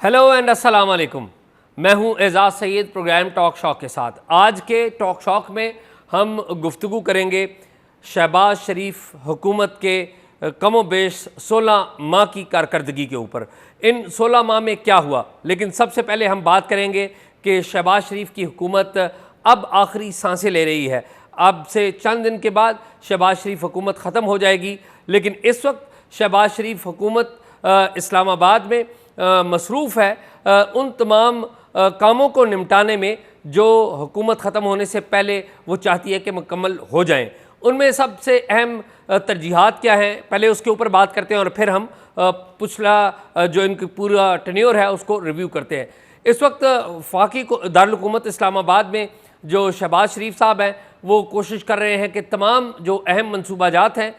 Hello and अस्सलाम वालेकुम। मैं हूं एजाज़ सैयद प्रोग्राम टॉक शॉक के साथ। आज के टॉक शॉक में हम गुफ्तगू करेंगे शहबाज शरीफ हुकूमत के कमो बेश 16 माह की कारकर्दगी के ऊपर। इन 16 माह में क्या हुआ, लेकिन सबसे पहले हम बात करेंगे कि शहबाज शरीफ की हुकूमत अब आखिरी सांसें ले रही है। अब से चंद दिन के बाद शहबाज शरीफ हुकूमत ख़त्म हो जाएगी, लेकिन इस वक्त शहबाज शरीफ हुकूमत इस्लामाबाद में मसरूफ़ है उन तमाम कामों को निपटाने में जो हुकूमत ख़त्म होने से पहले वो चाहती है कि मुकम्मल हो जाएं। उनमें सबसे अहम तरजीहात क्या हैं, पहले उसके ऊपर बात करते हैं और फिर हम पिछला जो इनकी पूरा टेन्योर है उसको रिव्यू करते हैं। इस वक्त वफाकी दारुल हुकूमत इस्लामाबाद में जो शहबाज शरीफ साहब हैं वो कोशिश कर रहे हैं कि तमाम जो अहम मनसूबाजात हैं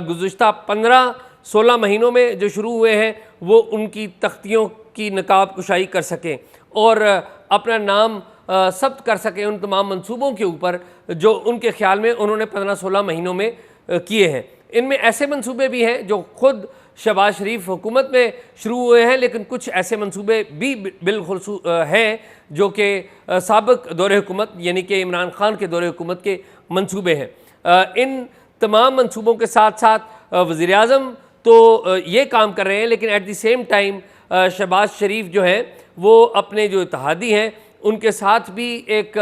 गुज़िश्ता 15-16 महीनों में जो शुरू हुए हैं वो उनकी तख्तियों की नकाब कुशाई कर सकें और अपना नाम सब्त कर सकें उन तमाम मंसूबों के ऊपर जो उनके ख़्याल में उन्होंने 15-16 महीनों में किए हैं। इनमें ऐसे मंसूबे भी हैं जो ख़ुद शहबाज शरीफ हुकूमत में शुरू हुए हैं, लेकिन कुछ ऐसे मंसूबे भी बिलखुसूस हैं जो कि साबिक़ दौरे हुकूमत यानी कि इमरान खान के दौरे हुकूमत के मंसूबे हैं। इन तमाम मंसूबों के साथ साथ वज़ीर आज़म तो ये काम कर रहे हैं, लेकिन at the same time Shahbaz Sharif जो हैं वो अपने जो इत्तेहादी हैं उनके साथ भी एक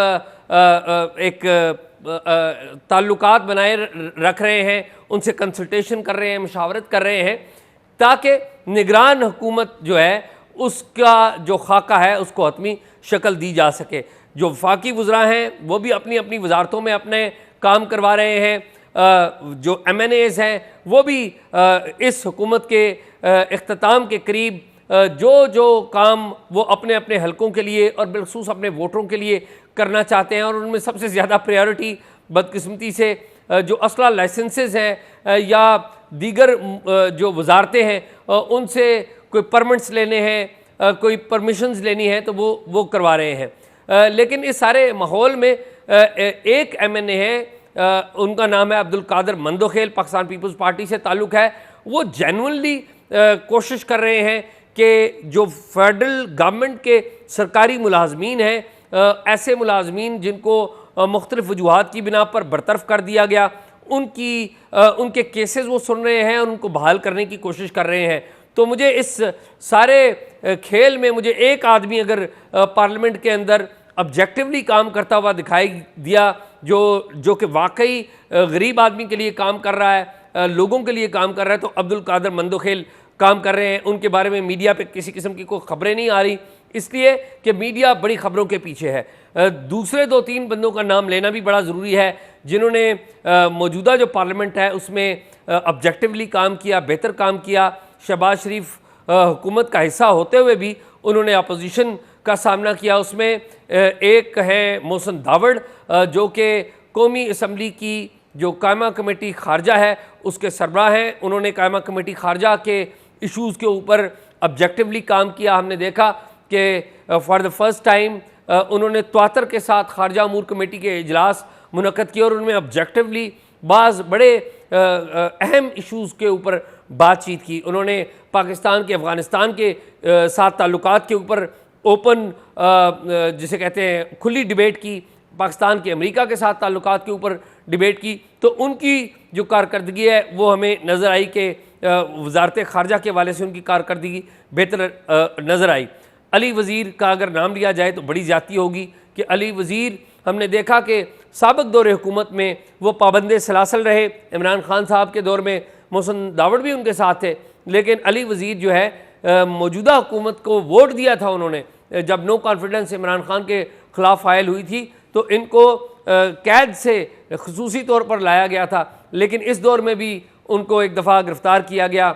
ताल्लुकात बनाए रख रहे हैं, उनसे कंसल्टेशन कर रहे हैं, मशावरत कर रहे हैं ताकि निगरान हुकूमत जो है उसका जो खाका है उसको हतमी शक्ल दी जा सके। जो वफाकी वज़रा हैं वो भी अपनी अपनी वजारतों में अपने काम करवा रहे हैं, जो MNAs हैं वो भी इस हुकूमत के इख्तिताम के करीब जो जो काम वो अपने अपने हलकों के लिए और बिलखुसूस अपने वोटरों के लिए करना चाहते हैं, और उनमें सबसे ज़्यादा प्रायोरिटी बदकिस्मती से जो असला लाइसेंसेस हैं या दीगर जो वजारतें हैं उनसे कोई परमिट्स लेने हैं, कोई परमिशंस लेनी है तो वो करवा रहे हैं। लेकिन इस सारे माहौल में एक MNA है, उनका नाम है अब्दुल कादर मंदोखेल, पाकिस्तान पीपल्स पार्टी से ताल्लुक़ है। वो जेन्युइनली कोशिश कर रहे हैं कि जो फेडरल गवर्नमेंट के सरकारी मुलाजमीन हैं, ऐसे मुलाजमीन जिनको मुख्तलिफ़ वजूहात की बिना पर बरतरफ कर दिया गया, उनके केसेस वो सुन रहे हैं और उनको बहाल करने की कोशिश कर रहे हैं। तो मुझे इस सारे खेल में मुझे एक आदमी अगर पार्लियामेंट के अंदर ऑब्जेक्टिवली काम करता हुआ दिखाई दिया जो कि वाकई गरीब आदमी के लिए काम कर रहा है, लोगों के लिए काम कर रहा है, तो अब्दुल कादर मंदोखेल काम कर रहे हैं। उनके बारे में मीडिया पे किसी किस्म की कोई ख़बरें नहीं आ रही, इसलिए कि मीडिया बड़ी ख़बरों के पीछे है। दूसरे 2-3 बंदों का नाम लेना भी बड़ा ज़रूरी है जिन्होंने मौजूदा जो पार्लियामेंट है उसमें ऑब्जेक्टिवली काम किया, बेहतर काम किया। शहबाज शरीफ हुकूमत का हिस्सा होते हुए भी उन्होंने अपोजिशन का सामना किया। उसमें एक है मोहसिन दावड़ जो कि कौमी असम्बली की जो कायमा कमेटी खारजा है उसके सरबराह हैं। उन्होंने कायमा कमेटी खारजा के इशूज़ के ऊपर ऑब्जेक्टिवली काम किया। हमने देखा कि फॉर द फर्स्ट टाइम उन्होंने त्वातर के साथ खारजा अमूर कमेटी के इजलास मुनक़द किए और उनमें ऑब्जेक्टिवली बाज़ बड़े अहम इशूज़ के ऊपर बातचीत की। उन्होंने पाकिस्तान के अफ़गानिस्तान के साथ ताल्लुकात के ऊपर ओपन जिसे कहते हैं खुली डिबेट की, पाकिस्तान के अमेरिका के साथ ताल्लुकात के ऊपर डिबेट की। तो उनकी जो कारकर्दगी है वो हमें नज़र आई कि वजारत ख़ारजा के हवाले से उनकी कारकर्दगी बेहतर नज़र आई। अली वज़ीर का अगर नाम लिया जाए तो बड़ी ज़्यादती होगी कि अली वज़ीर हमने देखा कि साबिक़ दौरे हुकूमत में वो पाबंद सलासल रहे। इमरान खान साहब के दौर में मोहसिन दावड़ भी उनके साथ थे, लेकिन अली वज़ीर जो है मौजूदा हुकूमत को वोट दिया था उन्होंने। जब नो कॉन्फिडेंस इमरान खान के ख़िलाफ़ फाइल हुई थी तो इनको कैद से ख़ुसूसी तौर पर लाया गया था, लेकिन इस दौर में भी उनको एक दफ़ा गिरफ़्तार किया गया।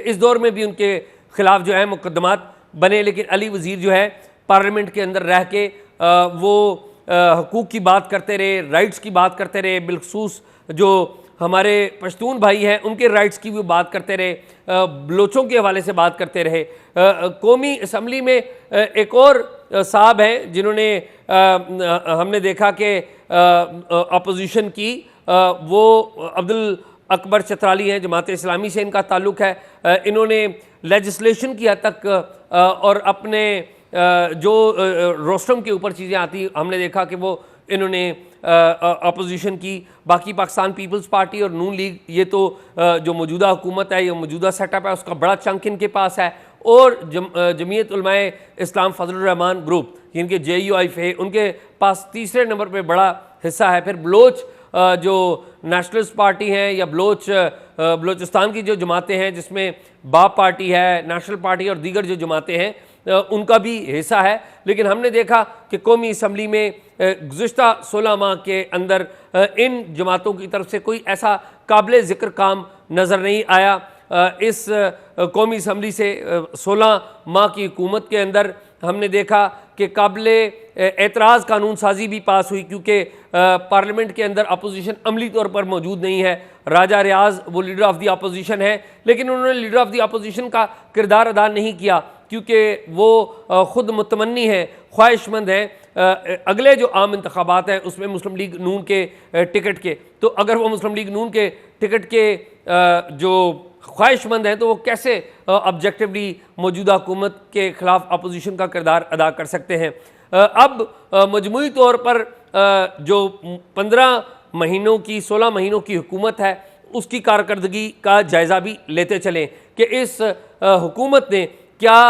इस दौर में भी उनके ख़िलाफ़ जो है मुकदमात बने, लेकिन अली वज़ीर जो है पार्लियामेंट के अंदर रह के वो हकूक़ की बात करते रहे, राइट्स की बात करते रहे, बिलखुसूस जो हमारे पश्तून भाई हैं उनके राइट्स की भी बात करते रहे, बलोचों के हवाले से बात करते रहे। कौमी असम्बली में एक और साहब हैं जिन्होंने हमने देखा कि अपोजिशन की, वो अब्दुल अकबर चतराली हैं, जमात इस्लामी से इनका ताल्लुक़ है। इन्होंने लेजिस्लेशन की हद तक और अपने जो रोस्टम के ऊपर चीज़ें आती हमने देखा कि वो इन्होंने अपोजिशन की। बाकी पाकिस्तान पीपल्स पार्टी और नून लीग, ये तो जो मौजूदा हुकूमत है, ये मौजूदा सेटअप है, उसका बड़ा चंक इनके पास है। और जमीयत उलमाए इस्लाम फजलुर रहमान ग्रुप, जिनके JUIF है, उनके पास तीसरे नंबर पे बड़ा हिस्सा है। फिर बलोच जो नेशनलिस्ट पार्टी हैं या बलोचिस्तान की जो जमातें हैं, जिसमें बाप पार्टी है, नेशनल पार्टी और दीगर जो जमातें हैं, उनका भी हिस्सा है। लेकिन हमने देखा कि कौमी असम्बली में गुज़िश्ता 16 माह के अंदर इन जमातों की तरफ से कोई ऐसा काबिल ज़िक्र काम नज़र नहीं आया। इस कौमी असम्बली से 16 माह की हुकूमत के अंदर हमने देखा कि काबिल एतराज़ कानून साजी भी पास हुई, क्योंकि पार्लियामेंट के अंदर अपोजिशन अमली तौर पर मौजूद नहीं है। राजा रियाज वो लीडर ऑफ द अपोजिशन है, लेकिन उन्होंने लीडर ऑफ द अपोजिशन का किरदार अदा नहीं किया, क्योंकि वो ख़ुद मुतमन्नी है, ख्वाहिशमंद हैं। अगले जो आम इंतखाबात हैं उसमें मुस्लिम लीग नून के टिकट के, तो अगर वो मुस्लिम लीग नून के टिकट के जो ख्वाहिशमंद हैं, तो वो कैसे ऑब्जेक्टिवली मौजूदा हुकूमत के ख़िलाफ़ अपोजिशन का किरदार अदा कर सकते हैं। अब मजमूई तौर पर जो 15 महीनों की 16 महीनों की हुकूमत है, उसकी कारकर्दगी का जायज़ा भी लेते चलें कि इस हुकूमत ने क्या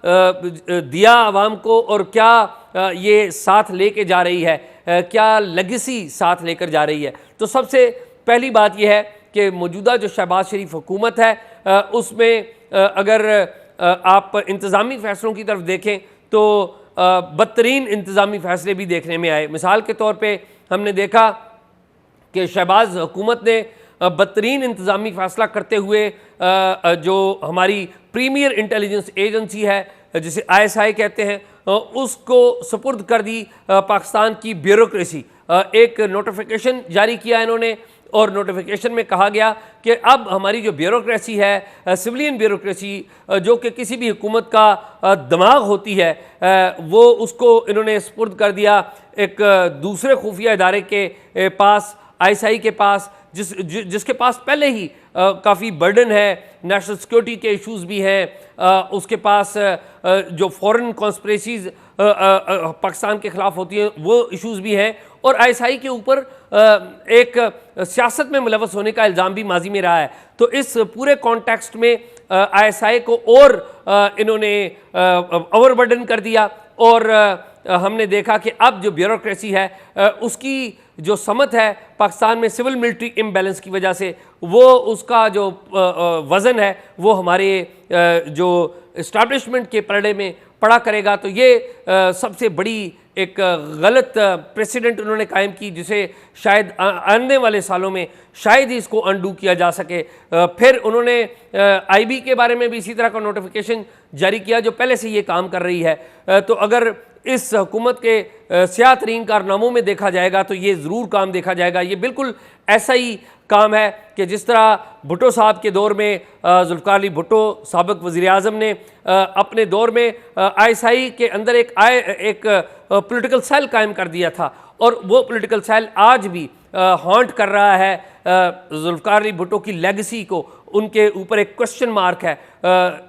दिया आवाम को और क्या ये साथ लेके जा रही है, क्या लेगेसी साथ लेकर जा रही है। तो सबसे पहली बात यह है कि मौजूदा जो शहबाज शरीफ हुकूमत है, उसमें अगर आप इंतज़ामी फ़ैसलों की तरफ देखें तो बदतरीन इंतज़ामी फ़ैसले भी देखने में आए। मिसाल के तौर पे हमने देखा कि शहबाज हुकूमत ने बदतरीन इंतज़ामी फ़ैसला करते हुए जो हमारी प्रीमियर इंटेलिजेंस एजेंसी है, जिसे ISI कहते हैं, उसको सुपुर्द कर दी पाकिस्तान की ब्यूरोक्रेसी। एक नोटिफिकेशन जारी किया इन्होंने, और नोटिफिकेशन में कहा गया कि अब हमारी जो ब्यूरोक्रेसी है, सिविलियन ब्यूरोक्रेसी, जो कि किसी भी हुकूमत का दिमाग होती है, वो उसको इन्होंने सुपुर्द कर दिया एक दूसरे खुफिया इदारे के पास, ISI के पास, जिसके पास पहले ही काफ़ी बर्डन है, नेशनल सिक्योरिटी के इश्यूज़ भी हैं, उसके पास जो फॉरेन कॉन्स्पिरेसीज़ पाकिस्तान के ख़िलाफ़ होती हैं वो इश्यूज़ भी हैं, और ISI के ऊपर एक सियासत में मुलव्वस होने का इल्ज़ाम भी माजी में रहा है। तो इस पूरे कॉन्टेक्स्ट में ISI को और इन्होंने ओवरबर्डन कर दिया, और हमने देखा कि अब जो ब्यूरोक्रेसी है उसकी जो समत है पाकिस्तान में सिविल मिलिट्री इम्बैलेंस की वजह से, वो उसका जो वज़न है वो हमारे जो इस्टेब्लिशमेंट के पलड़े में पड़ा करेगा। तो ये सबसे बड़ी एक गलत प्रेसिडेंट उन्होंने कायम की, जिसे शायद आने वाले सालों में शायद ही इसको अनडू किया जा सके। फिर उन्होंने IB के बारे में भी इसी तरह का नोटिफिकेशन जारी किया, जो पहले से ये काम कर रही है। तो अगर इस हुकूमत के स्याह तरीन कारनामों में देखा जाएगा तो ये ज़रूर काम देखा जाएगा। ये बिल्कुल ऐसा ही काम है कि जिस तरह भुट्टो साहब के दौर में जुल्फ़िकार अली भुट्टो साबिक़ वज़ीर-ए-आज़म ने अपने दौर में ISI के अंदर एक पॉलिटिकल सेल कायम कर दिया था, और वो पॉलिटिकल सेल आज भी हॉन्ट कर रहा है जुल्फ़िकार अली भुट्टो की लेगेसी को। उनके ऊपर एक क्वेश्चन मार्क है,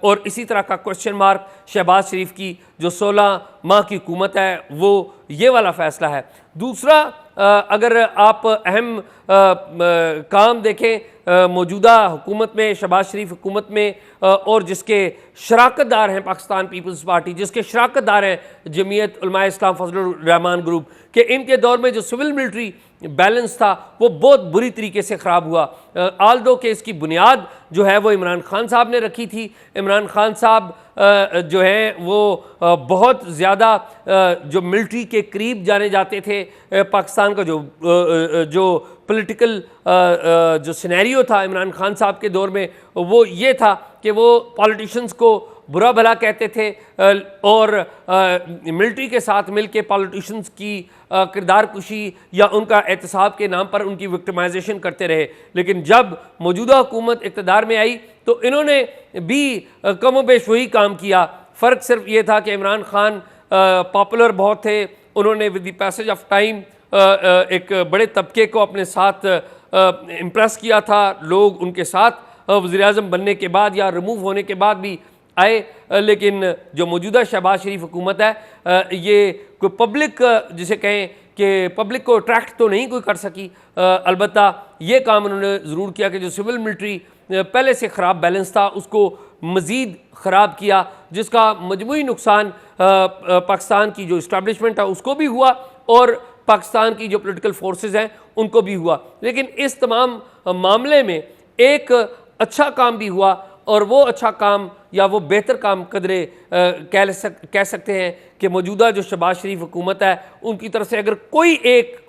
और इसी तरह का क्वेश्चन मार्क शहबाज शरीफ की जो 16 माह की हुकूमत है वो ये वाला फ़ैसला है। दूसरा, अगर आप अहम काम देखें मौजूदा हुकूमत में, शहबाज शरीफ हुकूमत में, और जिसके शराकतदार हैं पाकिस्तान पीपल्स पार्टी, जिसके शराकतदार हैं जमीयत उलमाए इस्लाम फजलुर रहमान ग्रुप, के इनके दौर में जो सिविल मिलिट्री बैलेंस था वो बहुत बुरी तरीके से ख़राब हुआ। आल्दो के इसकी बुनियाद जो है वो इमरान खान साहब ने रखी थी। इमरान खान साहब जो हैं वो बहुत ज़्यादा जो मिलिट्री के करीब जाने जाते थे। पाकिस्तान का जो पॉलिटिकल जो सिनेरियो था इमरान खान साहब के दौर में, वो ये था कि वो पॉलिटिशियंस को बुरा भला कहते थे, और मिलिट्री के साथ मिल के पॉलिटिशियंस की किरदार कुशी या उनका एहतसाब के नाम पर उनकी विक्टिमाइजेशन करते रहे। लेकिन जब मौजूदा हुकूमत इक़्तिदार में आई तो इन्होंने भी कम बेश वही काम किया। फ़र्क सिर्फ ये था कि इमरान खान पॉपुलर बहुत थे, उन्होंने with the passage of time एक बड़े तबके को अपने साथ इम्प्रेस किया था। लोग उनके साथ वज़ीर-ए-आज़म बनने के बाद या रिमूव होने के बाद भी आए, लेकिन जो मौजूदा शहबाज शरीफ हुकूमत है ये कोई पब्लिक जिसे कहें कि पब्लिक को अट्रैक्ट तो नहीं कोई कर सकी। अलबत्ता ये काम उन्होंने ज़रूर किया कि जो सिविल मिलिट्री पहले से ख़राब बैलेंस था उसको मज़ीद ख़राब किया, जिसका मजमूई नुकसान पाकिस्तान की जो इस्टेब्लिशमेंट है उसको भी हुआ और पाकिस्तान की जो पॉलिटिकल फोर्सेस हैं उनको भी हुआ। लेकिन इस तमाम मामले में एक अच्छा काम भी हुआ, और वो अच्छा काम या वो बेहतर काम कदरे कह सकते हैं कि मौजूदा जो शहबाज शरीफ हुकूमत है उनकी तरफ से अगर कोई एक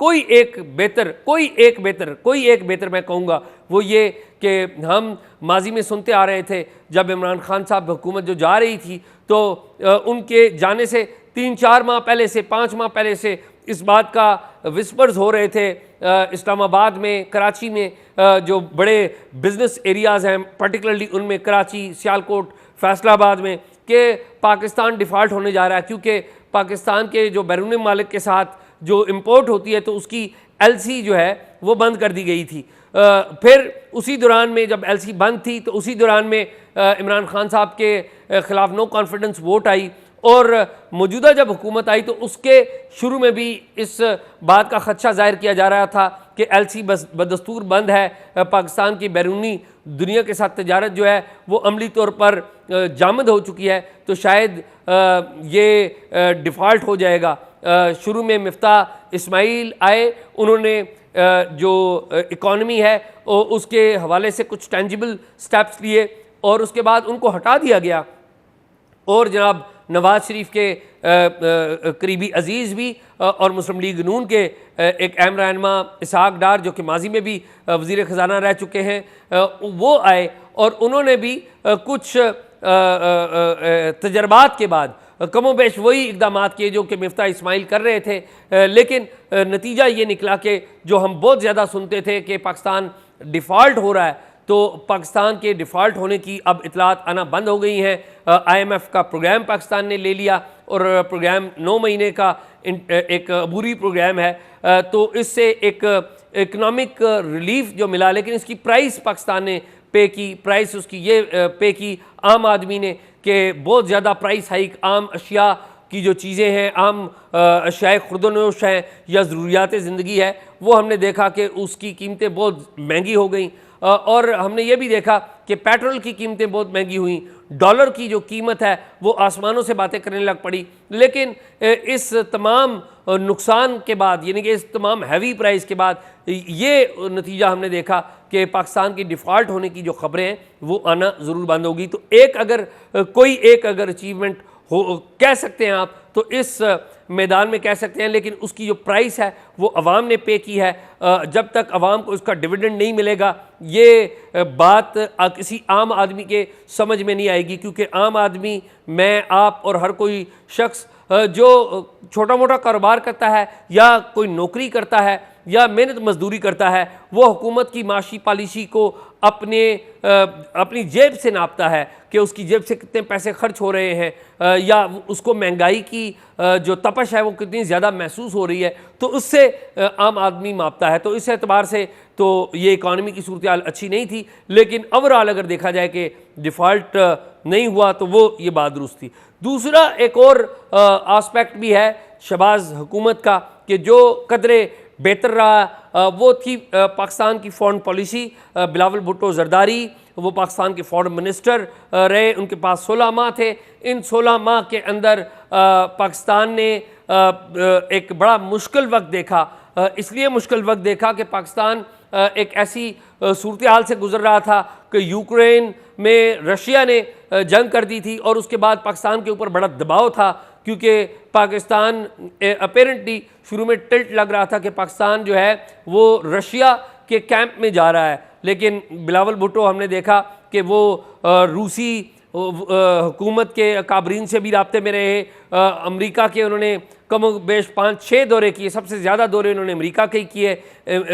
बेहतर मैं कहूँगा वो ये कि हम माजी में सुनते आ रहे थे जब इमरान खान साहब हुकूमत जो जा रही थी तो उनके जाने से 3-4 माह पहले से 5 माह पहले से इस बात का विस्पर्स हो रहे थे इस्लामाबाद में, कराची में, जो बड़े बिजनेस एरियाज़ हैं पर्टिकुलरली उनमें कराची, सियालकोट, फैसलाबाद में, कि पाकिस्तान डिफ़ॉल्ट होने जा रहा है क्योंकि पाकिस्तान के जो बैरूनी मालिक के साथ जो इंपोर्ट होती है तो उसकी LC जो है वो बंद कर दी गई थी। फिर उसी दौरान में जब LC बंद थी तो उसी दौरान में इमरान खान साहब के ख़िलाफ़ नो कॉन्फिडेंस वोट आई, और मौजूदा जब हुकूमत आई तो उसके शुरू में भी इस बात का खदशा ज़ाहिर किया जा रहा था कि LC बस बदस्तूर बंद है, पाकिस्तान की बैरूनी दुनिया के साथ तजारत जो है वो अमली तौर पर जामद हो चुकी है, तो शायद ये डिफ़ॉल्ट हो जाएगा। शुरू में मिफ्ताह इस्माइल आए, उन्होंने जो इकॉनमी है उसके हवाले से कुछ टेंजिबल स्टेप्स लिए और उसके बाद उनको हटा दिया गया, और जनाब नवाज शरीफ के करीबी अजीज़ भी और मुस्लिम लीग नून के एक अहम रहनुमा इसहाक डार जो कि माजी में भी वज़ीर ख़जाना रह चुके हैं, वो आए और उन्होंने भी कुछ तजर्बात के बाद कमोबेश वही इक़दामात किए जो कि मिफ्ताह इस्माइल कर रहे थे, लेकिन नतीजा ये निकला कि जो हम बहुत ज़्यादा सुनते थे कि पाकिस्तान डिफ़ॉल्ट हो रहा है, तो पाकिस्तान के डिफ़ॉल्ट होने की अब इतलात आना बंद हो गई हैं। IMF का प्रोग्राम पाकिस्तान ने ले लिया और प्रोग्राम 9 महीने का एक अबूरी प्रोग्राम है, तो इससे एक इकनॉमिक रिलीफ जो मिला, लेकिन इसकी प्राइस पाकिस्तान ने पे की, प्राइस उसकी ये पे की आम आदमी ने कि बहुत ज़्यादा प्राइस हाइक आम अशिया की जो चीज़ें हैं, आम अशियाए खुर्दनोश हैं या ज़रूरियात ज़िंदगी है, वो हमने देखा कि उसकी कीमतें बहुत महंगी हो गई, और हमने ये भी देखा कि पेट्रोल की कीमतें बहुत महंगी हुई, डॉलर की जो कीमत है वो आसमानों से बातें करने लग पड़ी। लेकिन इस तमाम नुकसान के बाद, यानी कि इस तमाम हैवी प्राइस के बाद, ये नतीजा हमने देखा कि पाकिस्तान की डिफ़ॉल्ट होने की जो ख़बरें हैं वो आना ज़रूर बंद होगी। तो कोई एक अगर अचीवमेंट हो कह सकते हैं आप तो इस मैदान में कह सकते हैं, लेकिन उसकी जो प्राइस है वो अवाम ने पे की है। जब तक अवाम को उसका डिविडेंड नहीं मिलेगा ये बात किसी आम आदमी के समझ में नहीं आएगी, क्योंकि आम आदमी, मैं, आप और हर कोई शख्स जो छोटा मोटा कारोबार करता है या कोई नौकरी करता है या मेहनत मजदूरी करता है, वो हुकूमत की माशी पॉलिसी को अपनी जेब से नापता है कि उसकी जेब से कितने पैसे खर्च हो रहे हैं या उसको महंगाई की जो तपश है वो कितनी ज़्यादा महसूस हो रही है, तो उससे आम आदमी मापता है। तो इस एतबार से तो ये इकॉनमी की सूरत हाल अच्छी नहीं थी, लेकिन ओवरऑल अगर देखा जाए कि डिफ़ॉल्ट नहीं हुआ तो वो ये बात दुरुस्त थी। दूसरा एक और आस्पेक्ट भी है शहबाज हुकूमत का कि जो कदरे बेहतर रहा वो थी पाकिस्तान की फॉरेन पॉलिसी। बिलावल भुट्टो जरदारी वो पाकिस्तान के फॉरेन मिनिस्टर रहे, उनके पास 16 माह थे। इन 16 माह के अंदर पाकिस्तान ने एक बड़ा मुश्किल वक्त देखा, इसलिए मुश्किल वक्त देखा कि पाकिस्तान एक ऐसी सूरत हाल से गुजर रहा था कि यूक्रेन में रशिया ने जंग कर दी थी और उसके बाद पाकिस्तान के ऊपर बड़ा दबाव था, क्योंकि पाकिस्तान अपेरेंटली शुरू में टिल्ट लग रहा था कि पाकिस्तान जो है वो रशिया के कैंप में जा रहा है। लेकिन बिलावल भुट्टो हमने देखा कि वो रूसी हुकूमत के काबरीन से भी राब्ते में रहे, अमेरिका के उन्होंने कम बेश 5-6 दौरे किए, सबसे ज़्यादा दौरे उन्होंने अमेरिका के ही किए।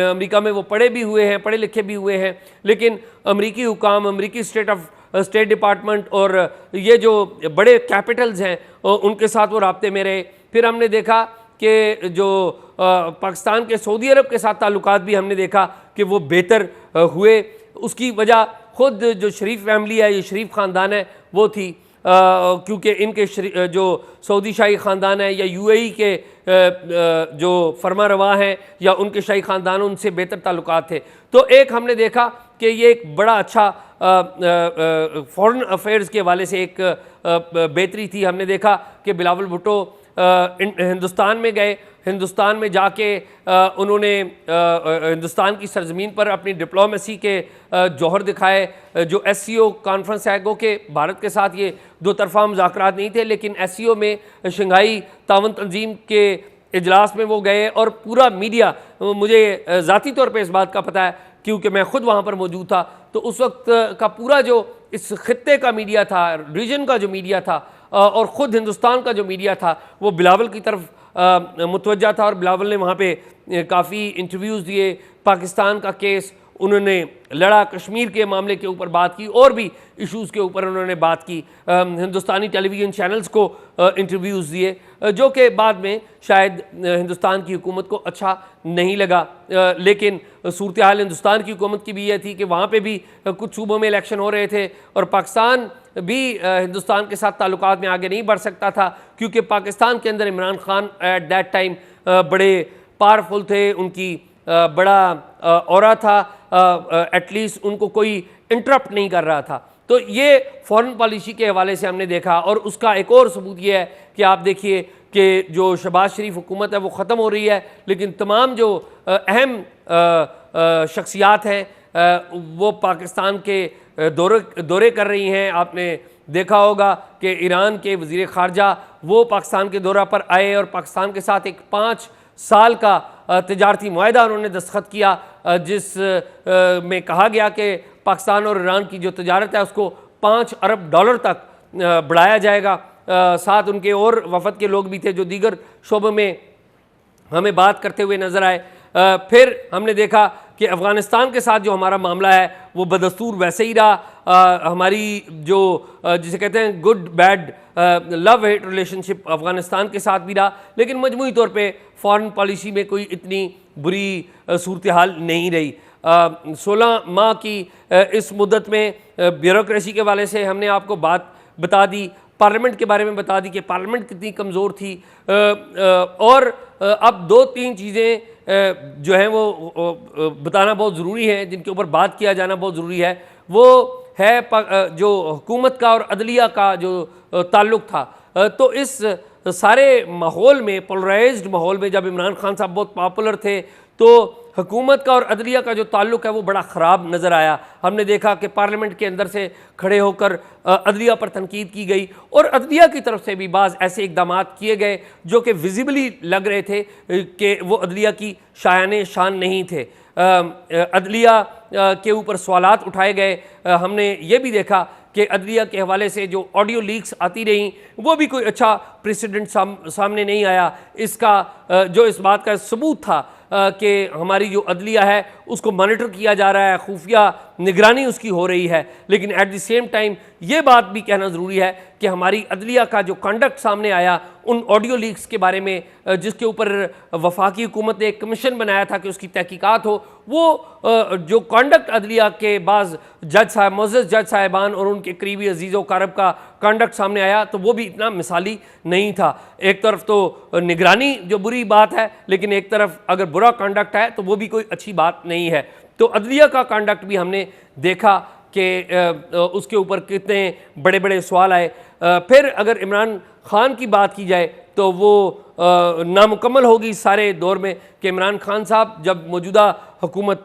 अमेरिका में वो पढ़े भी हुए हैं, पढ़े लिखे भी हुए हैं, लेकिन अमेरिकी हुकाम, अमेरिकी स्टेट डिपार्टमेंट और ये जो बड़े कैपिटल्स हैं उनके साथ वो राब्ते में रहे। फिर हमने देखा कि जो पाकिस्तान के सऊदी अरब के साथ ताल्लुकात भी हमने देखा कि वो बेहतर हुए। उसकी वजह खुद जो शरीफ फैमिली है, ये शरीफ ख़ानदान है, वो थी। क्योंकि इनके जो सऊदी शाही ख़ानदान है या यूएई के जो फरमा रवा हैं या उनके शाही ख़ानदान उनसे बेहतर ताल्लुकात थे। तो एक हमने देखा कि ये एक बड़ा अच्छा फॉरेन अफेयर्स के हवाले से एक बेहतरी थी। हमने देखा कि बिलावल भुट्टो हिंदुस्तान में गए, हिंदुस्तान में जाके उन्होंने हिंदुस्तान की सरजमीन पर अपनी डिप्लोमेसी के जौहर दिखाए। जो SCO कॉन्फ्रेंस है, गो कि भारत के साथ ये दो तरफ़ा मुज़ाकरात नहीं थे, लेकिन SCO में शंघाई ताउन तंजीम के इजलास में वो गए और पूरा मीडिया, मुझे ज़ाती तौर पे इस बात का पता है क्योंकि मैं ख़ुद वहाँ पर मौजूद था, तो उस वक्त का पूरा जो इस खित्ते का मीडिया था, रीजन का जो मीडिया था और ख़ुद हिंदुस्तान का जो मीडिया था, वो बिलावल की तरफ मुतवज्जा था और बिलावल ने वहाँ पे काफ़ी इंटरव्यूज़ दिए। पाकिस्तान का केस उन्होंने लड़ा, कश्मीर के मामले के ऊपर बात की और भी इश्यूज़ के ऊपर उन्होंने बात की। हिंदुस्तानी टेलीविज़न चैनल्स को इंटरव्यूज़ दिए, जो कि बाद में शायद हिंदुस्तान की हुकूमत को अच्छा नहीं लगा। लेकिन सूरत हाल हिंदुस्तान की हुकूमत की भी यह थी कि वहाँ पे भी कुछ सूबों में इलेक्शन हो रहे थे और पाकिस्तान भी हिंदुस्तान के साथ ताल्लुकात में आगे नहीं बढ़ सकता था, क्योंकि पाकिस्तान के अंदर Imran Khan at that time बड़े पावरफुल थे, उनकी बड़ा औरा था, एटलीस्ट उनको कोई इंटरप्ट नहीं कर रहा था। तो ये फॉरेन पॉलिसी के हवाले से हमने देखा। और उसका एक और सबूत ये है कि आप देखिए कि जो शहबाज शरीफ हुकूमत है वो ख़त्म हो रही है, लेकिन तमाम जो अहम शख्सियात हैं वो पाकिस्तान के दौरे कर रही हैं। आपने देखा होगा कि ईरान के वज़ीर ख़ारजा वो पाकिस्तान के दौरा पर आए और पाकिस्तान के साथ एक 5 साल का तिजारती मुआहदा उन्होंने दस्तखत किया, जिस में कहा गया कि पाकिस्तान और ईरान की जो तजारत है उसको $5 अरब तक बढ़ाया जाएगा। साथ उनके और वफद के लोग भी थे जो दीगर शोबों में हमें बात करते हुए नज़र आए। फिर हमने देखा कि अफ़गानिस्तान के साथ जो हमारा मामला है वो बदस्तूर वैसे ही रहा। हमारी जो जिसे कहते हैं good bad love hate relationship Afghanistan के साथ भी रहा, लेकिन मजमूई तौर पे फॉरेन पॉलिसी में कोई इतनी बुरी सूरत हाल नहीं रही। 16 माह की इस मुद्दत में ब्यूरोक्रेसी के वाले से हमने आपको बात बता दी, पार्लियामेंट के बारे में बता दी कि पार्लियामेंट कितनी कमज़ोर थी। और अब 2-3 चीज़ें जो हैं वो बताना बहुत ज़रूरी है, जिनके ऊपर बात किया जाना बहुत ज़रूरी है। वो है जो हुकूमत का और अदलिया का जो ताल्लुक़ था। तो इस सारे माहौल में, पोलराइज्ड माहौल में, जब इमरान खान साहब बहुत पॉपुलर थे तो हुकूमत का और अदलिया का जो ताल्लुक़ है वो बड़ा ख़राब नज़र आया। हमने देखा कि पार्लियामेंट के अंदर से खड़े होकर अदलिया पर तनकीद की गई और अदलिया की तरफ से भी बाज़ ऐसे इक़दाम किए गए जो कि विजिबली लग रहे थे कि वो अदलिया की शायाने शान नहीं थे। अदलिया के ऊपर सवालात उठाए गए। हमने ये भी देखा कि अदलिया के हवाले से जो ऑडियो लीक्स आती रहीं वो भी कोई अच्छा प्रेसिडेंट सामने नहीं आया। इसका जो इस बात का सबूत था कि हमारी जो अदलिया है उसको मॉनिटर किया जा रहा है, खुफिया निगरानी उसकी हो रही है, लेकिन एट द सेम टाइम ये बात भी कहना ज़रूरी है कि हमारी अदलिया का जो कंडक्ट सामने आया उन ऑडियो लीक्स के बारे में, जिसके ऊपर वफाकी हुकूमत ने एक कमीशन बनाया था कि उसकी तहकीकात हो, वो जो कंडक्ट अदलिया के बाज़ जज साहब, मोअज़्ज़ज़ जज साहिबान और उनके करीबी अजीज़ व क़रीब का कंडक्ट सामने आया तो वो भी इतना मिसाली नहीं था। एक तरफ तो निगरानी जो बुरी बात है, लेकिन एक तरफ अगर बुरा कंडक्ट है तो वो भी कोई अच्छी बात नहीं है। तो अदलिया का कंडक्ट भी हमने देखा कि उसके ऊपर कितने बड़े बड़े सवाल आए। फिर अगर इमरान खान की बात की जाए तो वो नामुकम्मल होगी इस सारे दौर में कि इमरान खान साहब जब मौजूदा हुकूमत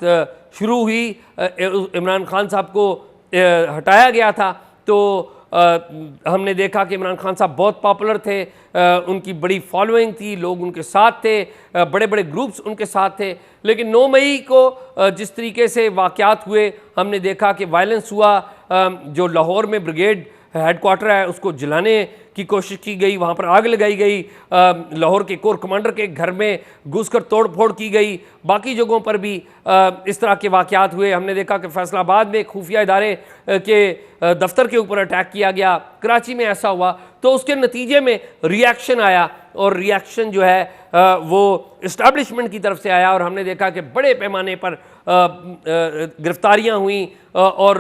शुरू हुई, इमरान खान साहब को हटाया गया था तो हमने देखा कि इमरान खान साहब बहुत पॉपुलर थे, उनकी बड़ी फॉलोइंग थी, लोग उनके साथ थे, बड़े बड़े ग्रुप्स उनके साथ थे। लेकिन 9 मई को जिस तरीके से वाक़यात हुए, हमने देखा कि वायलेंस हुआ, जो लाहौर में ब्रिगेड हेडक्वार्टर है उसको जलाने की कोशिश की गई, वहाँ पर आग लगाई गई, लाहौर के कोर कमांडर के घर में घुसकर तोड़ फोड़ की गई, बाकी जगहों पर भी इस तरह के वाक़यात हुए। हमने देखा कि फैसलाबाद में खुफिया इदारे के दफ्तर के ऊपर अटैक किया गया, कराची में ऐसा हुआ, तो उसके नतीजे में रिएक्शन आया और रिएक्शन जो है वो इस्टेब्लिशमेंट की तरफ से आया और हमने देखा कि बड़े पैमाने पर गिरफ्तारियां हुई और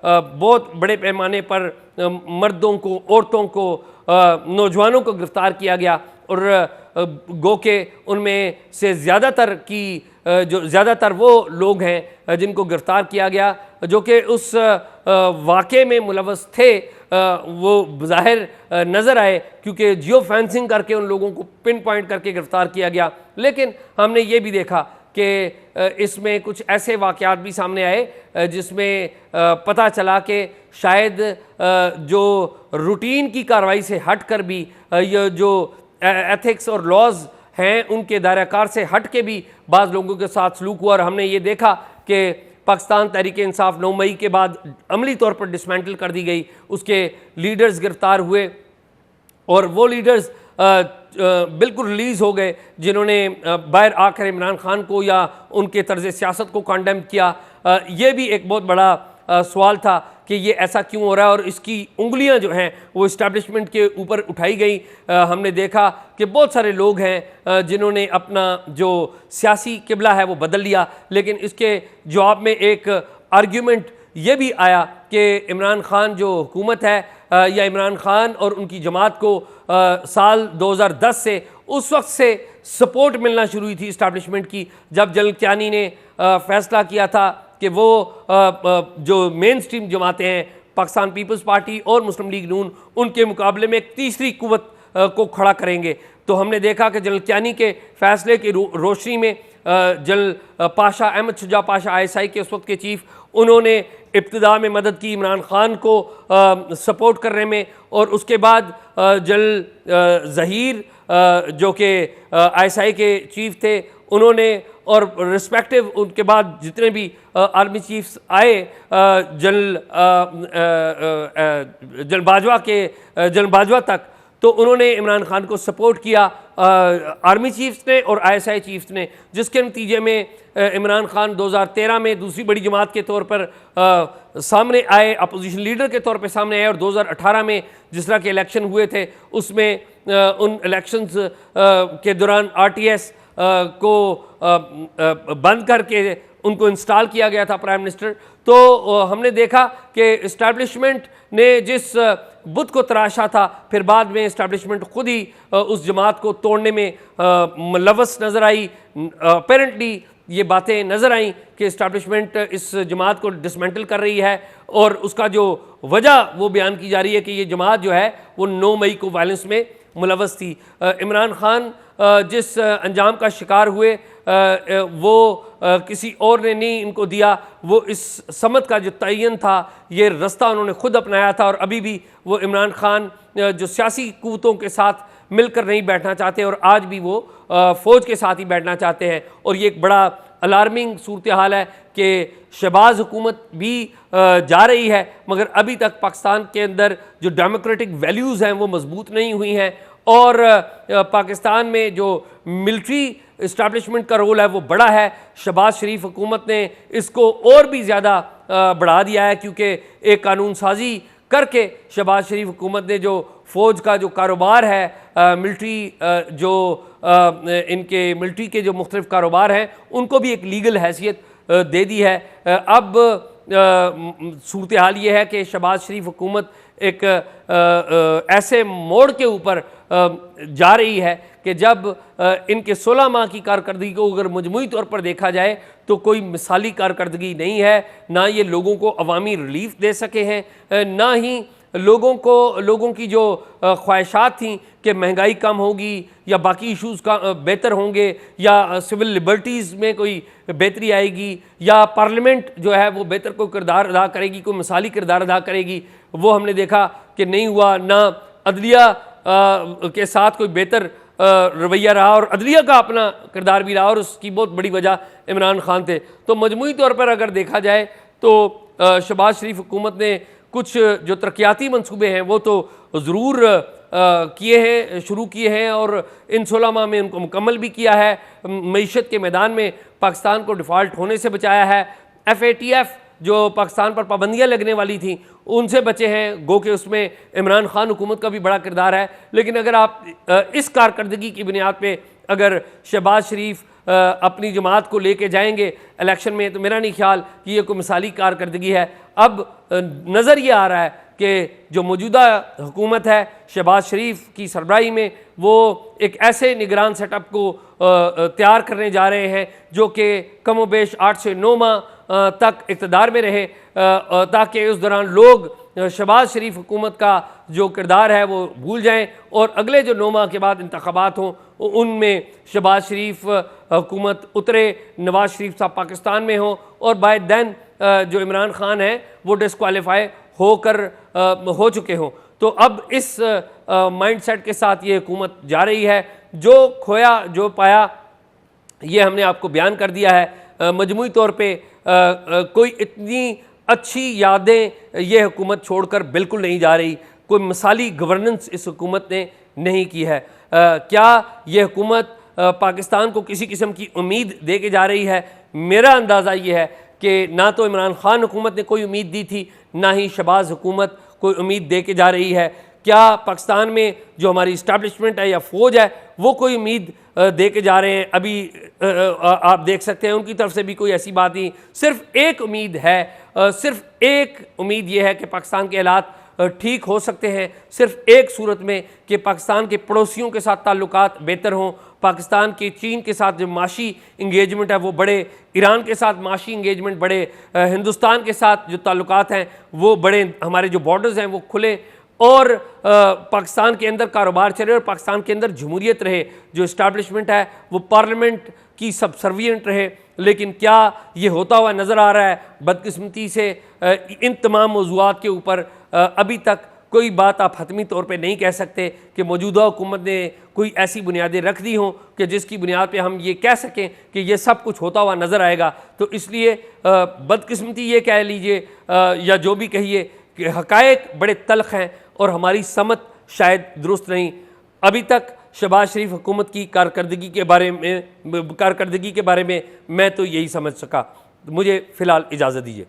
बहुत बड़े पैमाने पर मर्दों को, औरतों को, नौजवानों को गिरफ्तार किया गया और गो के उनमें से ज़्यादातर वो लोग हैं जिनको गिरफ्तार किया गया जो कि उस वाक़े में मुलव्वस थे, वो ज़ाहिर नज़र आए क्योंकि जियो फेंसिंग करके उन लोगों को पिन पॉइंट करके गिरफ्तार किया गया। लेकिन हमने ये भी देखा कि इसमें कुछ ऐसे वाक़यात भी सामने आए जिसमें पता चला कि शायद जो रूटीन की कार्रवाई से हट कर भी ये जो एथिक्स और लॉज हैं उनके दायरा से हट के भी बाज़ लोगों के साथ सलूक हुआ। और हमने ये देखा कि पाकिस्तान तहरीक इंसाफ 9 मई के बाद अमली तौर पर डिसमेंटल कर दी गई, उसके लीडर्स गिरफ्तार हुए और वो लीडर्स बिल्कुल रिलीज़ हो गए जिन्होंने बाहर आकर इमरान खान को या उनके तर्ज सियासत को कंडेम किया। ये भी एक बहुत बड़ा सवाल था कि ये ऐसा क्यों हो रहा है और इसकी उंगलियां जो हैं वो इस्टेब्लिशमेंट के ऊपर उठाई गई। हमने देखा कि बहुत सारे लोग हैं जिन्होंने अपना जो सियासी किबला है वो बदल लिया, लेकिन इसके जवाब में एक आर्ग्यूमेंट ये भी आया कि इमरान खान जो हुकूमत है या इमरान खान और उनकी जमात को साल 2010 से उस वक्त से सपोर्ट मिलना शुरू हुई थी इस्टेब्लिशमेंट की, जब जनरल कियानी ने फैसला किया था कि वो जो मेन स्ट्रीम जमातें हैं पाकिस्तान पीपल्स पार्टी और मुस्लिम लीग नून, उनके मुकाबले में एक तीसरी कुव्वत को खड़ा करेंगे। तो हमने देखा कि जनरल कियानी के फैसले की रोशनी में जनरल पाशा अहमद शुजा पाशा ISI के उस वक्त के चीफ, उन्होंने इब्तिदा में मदद की इमरान खान को सपोर्ट करने में, और उसके बाद जनरल ज़हीर जो कि ISI के चीफ थे उन्होंने, और रिस्पेक्टिव उनके बाद जितने भी आर्मी चीफ्स आए जनरल बाजवा तक, तो उन्होंने इमरान खान को सपोर्ट किया आर्मी चीफ्स ने और ISI चीफ्स ने, जिसके नतीजे में इमरान खान 2013 में दूसरी बड़ी जमात के तौर पर सामने आए, अपोजिशन लीडर के तौर पे सामने आए, और 2018 में जिस तरह के इलेक्शन हुए थे उसमें उन इलेक्शंस के दौरान RTS को बंद करके उनको इंस्टॉल किया गया था प्राइम मिनिस्टर। तो हमने देखा कि इस्टेब्लिशमेंट ने जिस बुत को तराशा था, फिर बाद में इस्टेब्लिशमेंट खुद ही उस जमात को तोड़ने में मुलव्वस नज़र आई। अपेरेंटली ये बातें नज़र आई कि इस्टेब्लिशमेंट इस जमात को डिसमेंटल कर रही है, और उसका जो वजह वो बयान की जा रही है कि ये जमात जो है वो 9 मई को वायलेंस में मुलव्वस थी। इमरान खान जिस अंजाम का शिकार हुए वो किसी और ने नहीं इनको दिया, वो इस समत का जो तयन था, ये रास्ता उन्होंने खुद अपनाया था, और अभी भी वो इमरान खान जो सियासी कुव्वतों के साथ मिलकर नहीं बैठना चाहते, और आज भी वो फ़ौज के साथ ही बैठना चाहते हैं। और ये एक बड़ा अलार्मिंग सूरत हाल है कि शहबाज हुकूमत भी जा रही है, मगर अभी तक पाकिस्तान के अंदर जो डेमोक्रेटिक वैल्यूज़ हैं वो मजबूत नहीं हुई हैं, और पाकिस्तान में जो मिलिट्री इस्टेब्लिशमेंट का रोल है वो बड़ा है। शहबाज शरीफ हुकूमत ने इसको और भी ज़्यादा बढ़ा दिया है, क्योंकि एक कानून साजी करके शहबाज शरीफ हुकूमत ने जो फ़ौज का जो कारोबार है, मिलिट्री जो इनके मिलिट्री के जो मुख्तलिफ कारोबार हैं उनको भी एक लीगल हैसियत दे दी है। अब सूरत हाल ये है कि शहबाज शरीफ हुकूमत एक ऐसे मोड़ के ऊपर जा रही है कि जब इनके 16 माह की कारकर्दगी को अगर मजमूई तौर पर देखा जाए तो कोई मिसाली कारकर्दगी नहीं है। ना ये लोगों को अवामी रिलीफ दे सके हैं, ना ही लोगों की जो ख्वाहिशात थी कि महंगाई कम होगी या बाकी इश्यूज़ का बेहतर होंगे, या सिविल लिबर्टीज़ में कोई बेहतरी आएगी, या पार्लियामेंट जो है वो बेहतर कोई किरदार अदा करेगी, कोई मिसाली किरदार अदा करेगी, वो हमने देखा कि नहीं हुआ। ना अदलिया के साथ कोई बेहतर रवैया रहा, और अदलिया का अपना किरदार भी रहा, और उसकी बहुत बड़ी वजह इमरान खान थे। तो मजमूई तौर पर अगर देखा जाए तो शहबाज शरीफ हुकूमत ने कुछ जो तरक्याती मंसूबे हैं वो तो ज़रूर शुरू किए हैं, और इन 16 माह में उनको मुकम्मल भी किया है। मईशत के मैदान में पाकिस्तान को डिफ़ॉल्ट होने से बचाया है। FATF जो पाकिस्तान पर पाबंदियाँ लगने वाली थी उनसे बचे हैं, गो के उसमें इमरान खान हुकूमत का भी बड़ा किरदार है। लेकिन अगर आप इस कारकर्दगी की बुनियाद पे अगर शहबाज शरीफ अपनी जमात को लेके जाएंगे इलेक्शन में, तो मेरा नहीं ख्याल कि ये कोई मिसाली कारकर्दगी है। अब नज़र ये आ रहा है कि जो मौजूदा हुकूमत है शहबाज शरीफ की सरबराही में, वो एक ऐसे निगरान सेटअप को तैयार करने जा रहे हैं जो कि कम व बेश 8 से 9 माह तक इक़्तिदार में रहे, ताकि उस दौरान लोग शहबाज शरीफ हुकूमत का जो किरदार है वो भूल जाएं और अगले जो 9 माह के बाद इंतखाबात हों उनमें शहबाज शरीफ हुकूमत उतरे, नवाज शरीफ साहब पाकिस्तान में हों और बाय देन जो इमरान खान है वो डिस्क्वालीफाई होकर हो चुके हों। तो अब इस माइंडसेट के साथ ये हुकूमत जा रही है। जो खोया जो पाया ये हमने आपको बयान कर दिया है। मजमूई तौर पे कोई इतनी अच्छी यादें ये हुकूमत छोड़कर बिल्कुल नहीं जा रही। कोई मिसाली गवर्नेंस इस हुकूमत ने नहीं की है। क्या ये हुकूमत पाकिस्तान को किसी किस्म की उम्मीद दे के जा रही है? मेरा अंदाज़ा ये है कि ना तो इमरान खान हुकूमत ने कोई उम्मीद दी थी, ना ही शहबाज हुकूमत कोई उम्मीद दे के जा रही है। क्या पाकिस्तान में जो हमारी इस्टेब्लिशमेंट है या फ़ौज है वो कोई उम्मीद दे के जा रहे हैं? अभी आप देख सकते हैं उनकी तरफ से भी कोई ऐसी बात नहीं। सिर्फ एक उम्मीद है, सिर्फ एक उम्मीद ये है कि पाकिस्तान के हालात ठीक हो सकते हैं सिर्फ एक सूरत में कि पाकिस्तान के पड़ोसियों के साथ ताल्लुकात बेहतर हों, पाकिस्तान के चीन के साथ जो माशी इंगेजमेंट है वो बढ़े, ईरान के साथ माशी इंगेजमेंट बढ़े, हिंदुस्तान के साथ जो ताल्लुकात हैं वो बढ़े, हमारे जो बॉर्डर्स हैं वो खुले और पाकिस्तान के अंदर कारोबार चले और पाकिस्तान के अंदर जमहूरियत रहे, जो इस्टेब्लिशमेंट है वो पार्लियामेंट की सबसर्विएंट रहे। लेकिन क्या ये होता हुआ नज़र आ रहा है? बदकिस्मती से इन तमाम मौज़ूआत के ऊपर अभी तक कोई बात आप हतमी तौर पे नहीं कह सकते कि मौजूदा हुकूमत ने कोई ऐसी बुनियादें रख दी हों कि जिसकी बुनियाद पे हम ये कह सकें कि ये सब कुछ होता हुआ नज़र आएगा। तो इसलिए बदकिस्मती ये कह लीजिए या जो भी कहिए कि हक़ाइक़ बड़े तल्ख़ हैं और हमारी समझ शायद दुरुस्त नहीं। अभी तक शहबाज शरीफ हुकूमत की कारकर्दगी के बारे में मैं तो यही समझ सका। मुझे फ़िलहाल इजाज़त दीजिए।